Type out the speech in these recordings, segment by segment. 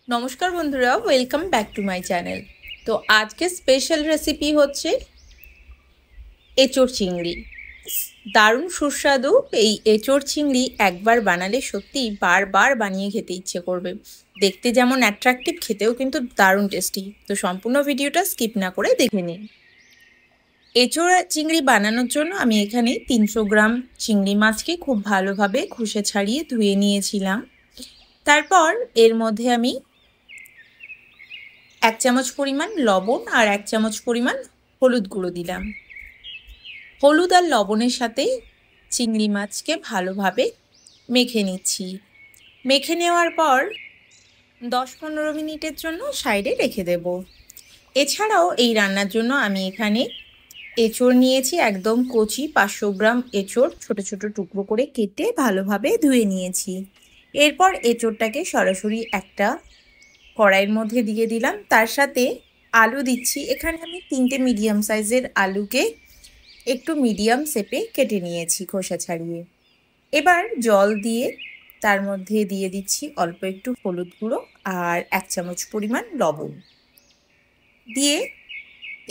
নমস্কার বন্ধুরা, welcome back to my channel. তো আজকে স্পেশাল রেসিপি হচ্ছে এঁচোড় চিংড়ি। দারুণ সুস্বাদু এই এঁচোড় চিংড়ি একবার বানালে সত্যি বারবার বানিয়ে খেতে ইচ্ছে করবে। দেখতে যেমন অ্যাট্রাকটিভ, খেতেও কিন্তু দারুণ টেস্টি। তো সম্পূর্ণ ভিডিওটা স্কিপ না করে দেখে নিন। এঁচোড় চিংড়ি বানানোর জন্য আমি এখানে 300 গ্রাম চিংড়ি মাছকে খুব ভালোভাবে খোসা ছাড়িয়ে ধুয়ে নিয়েছিলাম। তারপর এর মধ্যে আমি 1 চামচ পরিমাণ লবণ আর 1 চামচ পরিমাণ হলুদ গুঁড়ো দিলাম। হলুদ আর লবণের সাথে চিংড়ি মাছকে ভালোভাবে মেখে নিচ্ছি। মেখে নেওয়ার পর 10-15 মিনিটের জন্য সাইডে রেখে দেব। এছাড়াও এই রান্নার জন্য আমি এখানে এঁচোড় নিয়েছি, একদম কচি 500 গ্রাম এঁচোড় ছোট ছোট টুকরো করে কেটে ভালোভাবে ধুয়ে নিয়েছি। এরপর এঁচোড়টাকে সরাসরি একটা কড়াইয়ের মধ্যে দিয়ে দিলাম। তার সাথে আলু দিচ্ছি। এখানে আমি 3টে মিডিয়াম সাইজের আলুকে একটু মিডিয়াম শেপে কেটে নিয়েছি খোসা ছাড়িয়ে। এবার জল দিয়ে তার মধ্যে দিয়ে দিচ্ছি অল্প একটু হলুদ গুঁড়ো আর 1 চামচ পরিমাণ লবণ দিয়ে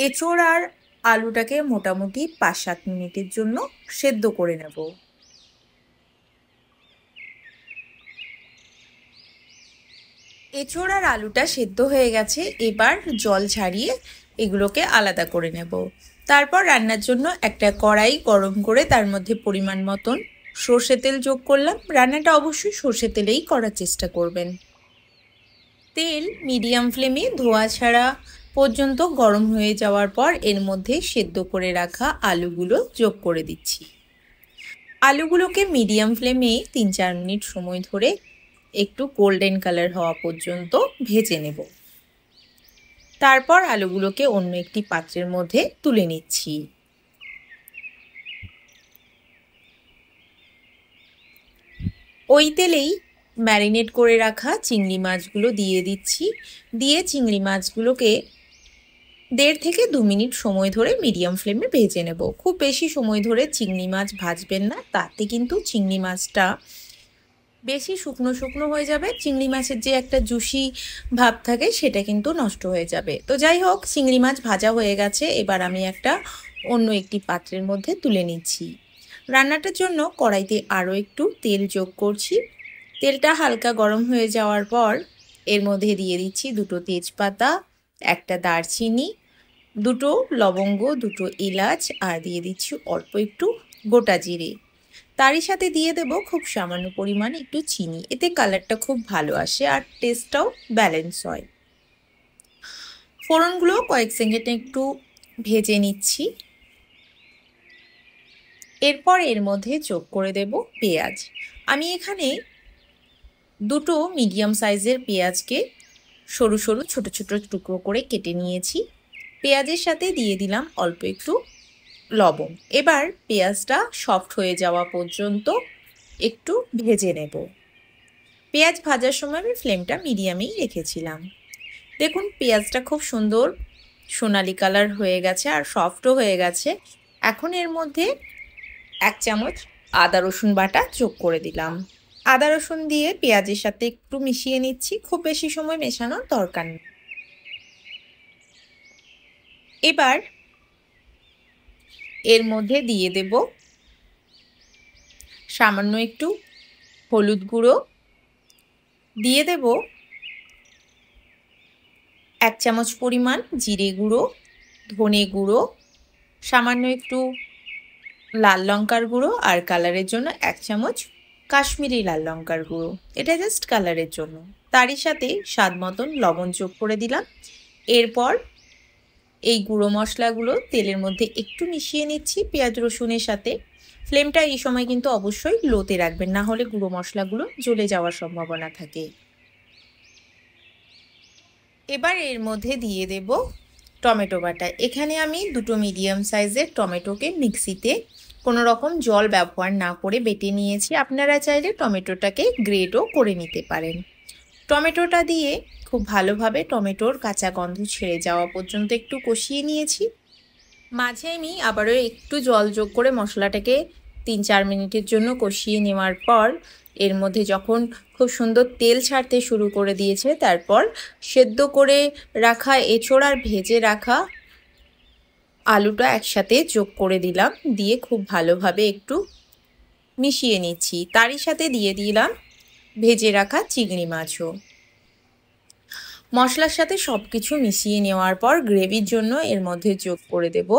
এঁচোড় আর আলুটাকে মোটামুটি 5-7 মিনিটের জন্য সেদ্ধ করে নেব। এঁচোড় আর আলুটা সেদ্ধ হয়ে গেছে, এবার জল ছাড়িয়ে এগুলোকে আলাদা করে নেব। তারপর রান্নার জন্য একটা কড়াই গরম করে তার মধ্যে পরিমাণ মতন সর্ষে তেল যোগ করলাম। রান্নাটা অবশ্যই সর্ষে তেলেই করার চেষ্টা করবেন। তেল মিডিয়াম ফ্লেমে ধোয়া ছাড়া পর্যন্ত গরম হয়ে যাওয়ার পর এর মধ্যে সেদ্ধ করে রাখা আলুগুলো যোগ করে দিচ্ছি। আলুগুলোকে মিডিয়াম ফ্লেমে 3-4 মিনিট সময় ধরে একটু গোল্ডেন কালার হওয়া পর্যন্ত ভেজে নেব। তারপর আলুগুলোকে অন্য একটি পাত্রের মধ্যে তুলে নিচ্ছি। ওই তেলেই ম্যারিনেট করে রাখা চিংড়ি মাছগুলো দিয়ে দিচ্ছি। দিয়ে চিংড়ি মাছগুলোকে 1.5 থেকে 2 মিনিট সময় ধরে মিডিয়াম ফ্লেমে ভেজে নেব। খুব বেশি সময় ধরে চিংড়ি মাছ ভাজবেন না, তাতে কিন্তু চিংড়ি মাছটা বেশি শুকনো শুকনো হয়ে যাবে। চিংড়ি মাছের যে একটা জুসি ভাব থাকে সেটা কিন্তু নষ্ট হয়ে যাবে। তো যাই হোক, চিংড়ি মাছ ভাজা হয়ে গেছে। এবার আমি একটা অন্য একটি পাত্রের মধ্যে তুলে নিচ্ছি। রান্নাটার জন্য কড়াইতে আরও একটু তেল যোগ করছি। তেলটা হালকা গরম হয়ে যাওয়ার পর এর মধ্যে দিয়ে দিচ্ছি 2টো তেজপাতা, একটা দারচিনি, 2টো লবঙ্গ, 2টো এলাচ আর দিয়ে দিচ্ছি অল্প একটু গোটা জিরে। তারই সাথে দিয়ে দেব খুব সামান্য পরিমাণে একটু চিনি। এতে কালারটা খুব ভালো আসে আর টেস্টটাও ব্যালেন্স হয়। ফোড়নগুলো কয়েক সেকেন্ড একটু ভেজে নিচ্ছি। এরপর এর মধ্যে যোগ করে দেব পেঁয়াজ। আমি এখানে 2টো মিডিয়াম সাইজের পেঁয়াজকে সরু সরু ছোট ছোট টুকরো করে কেটে নিয়েছি। পেঁয়াজের সাথে দিয়ে দিলাম অল্প একটু লবণ। এবার পেঁয়াজটা সফট হয়ে যাওয়া পর্যন্ত একটু ভেজে নেব। পেঁয়াজ ভাজার সময় আমি ফ্লেমটা মিডিয়ামেই রেখেছিলাম। দেখুন পেঁয়াজটা খুব সুন্দর সোনালি কালার হয়ে গেছে আর সফটও হয়ে গেছে। এখন এর মধ্যে 1 চামচ আদা রসুন বাটা যোগ করে দিলাম। আদা রসুন দিয়ে পেঁয়াজের সাথে একটু মিশিয়ে নিচ্ছি, খুব বেশি সময় মেশানোর দরকার নেই। এবার এর মধ্যে দিয়ে দেব সামান্য একটু হলুদ গুঁড়ো, দিয়ে দেব 1 চামচ পরিমাণ জিরে গুঁড়ো, ধনে গুঁড়ো, সামান্য একটু লাল লঙ্কার গুঁড়ো আর কালারের জন্য 1 চামচ কাশ্মীরি লাল লঙ্কার গুঁড়ো, এটা জাস্ট কালারের জন্য। তারই সাথে স্বাদ মতন লবণ যোগ করে দিলাম। এরপর এই গুঁড়ো মশলাগুলো তেলের মধ্যে একটু মিশিয়ে নিচ্ছি পেঁয়াজ রসুনের সাথে। ফ্লেমটা এই সময় কিন্তু অবশ্যই লোতে রাখবেন, না হলে গুঁড়ো মশলাগুলো জ্বলে যাওয়ার সম্ভাবনা থাকে। এবার এর মধ্যে দিয়ে দেব টমেটো বাটা। এখানে আমি 2টো মিডিয়াম সাইজের টমেটোকে মিক্সিতে কোনো রকম জল ব্যবহার না করে বেটে নিয়েছি। আপনারা চাইলে টমেটোটাকে গ্রেটও করে নিতে পারেন। টমেটোটা দিয়ে খুব ভালোভাবে টমেটোর কাঁচা গন্ধ ছেড়ে যাওয়া পর্যন্ত একটু কষিয়ে নিয়েছি। মাঝে আমি আবারও একটু জল যোগ করে মশলাটাকে 3-4 মিনিটের জন্য কষিয়ে নেওয়ার পর এর মধ্যে যখন খুব সুন্দর তেল ছাড়তে শুরু করে দিয়েছে, তারপর সেদ্ধ করে রাখা এঁচোড় আর ভেজে রাখা আলুটা একসাথে যোগ করে দিলাম। দিয়ে খুব ভালোভাবে একটু মিশিয়ে নিচ্ছি। তারই সাথে দিয়ে দিলাম ভেজে রাখা চিংড়ি মাছও। মশলার সাথে সব কিছু মিশিয়ে নেওয়ার পর গ্রেভির জন্য এর মধ্যে যোগ করে দেব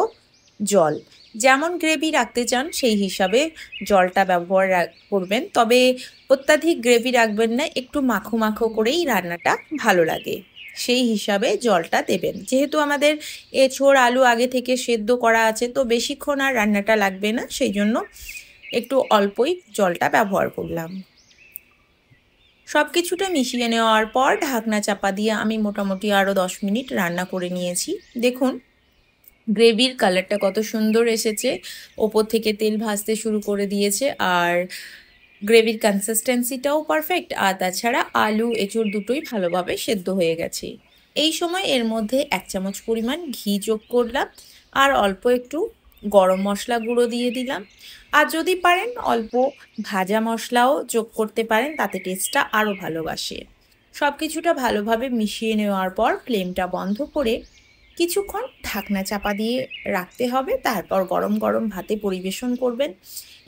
জল। যেমন গ্রেভি রাখতে চান সেই হিসাবে জলটা ব্যবহার করবেন, তবে অত্যাধিক গ্রেভি রাখবেন না, একটু মাখো মাখো করেই রান্নাটা ভালো লাগে সেই হিসাবে জলটা দেবেন। যেহেতু আমাদের এঁচোড় আলু আগে থেকে সেদ্ধ করা আছে, তো বেশিক্ষণ আর রান্নাটা লাগবে না, সেই জন্য একটু অল্পই জলটা ব্যবহার করলাম। সব কিছুটা মিশিয়ে নেওয়ার পর ঢাকনা চাপা দিয়ে আমি মোটামুটি আরও 10 মিনিট রান্না করে নিয়েছি। দেখুন গ্রেভির কালারটা কত সুন্দর এসেছে, ওপর থেকে তেল ভাসতে শুরু করে দিয়েছে, আর গ্রেভির কনসিস্টেন্সিটাও পারফেক্ট, আর তাছাড়া আলু এঁচোড় দুটোই ভালোভাবে সেদ্ধ হয়ে গেছে। এই সময় এর মধ্যে 1 চামচ পরিমাণ ঘি যোগ করলাম, আর অল্প একটু গরম মশলা গুঁড়ো দিয়ে দিলাম, আর যদি পারেন অল্প ভাজা মশলাও যোগ করতে পারেন, তাতে টেস্টটা আরও ভালোবাসে। সব কিছুটা ভালোভাবে মিশিয়ে নেওয়ার পর ফ্লেমটা বন্ধ করে কিছুক্ষণ ঢাকনা চাপা দিয়ে রাখতে হবে, তারপর গরম গরম ভাতে পরিবেশন করবেন।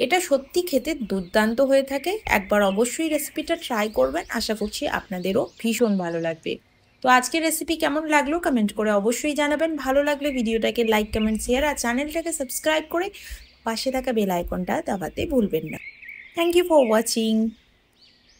এটা সত্যি খেতে দুর্দান্ত হয়ে থাকে। একবার অবশ্যই রেসিপিটা ট্রাই করবেন, আশা করছি আপনাদেরও ভীষণ ভালো লাগবে। তো আজকের রেসিপি কেমন লাগলো কমেন্ট করে অবশ্যই জানাবেন। ভালো লাগলে ভিডিওটাকে লাইক কমেন্ট শেয়ার আর চ্যানেলটাকে সাবস্ক্রাইব করে পাশে থাকা বেল আইকনটা দাবাতে ভুলবেন না। Thank you for watching.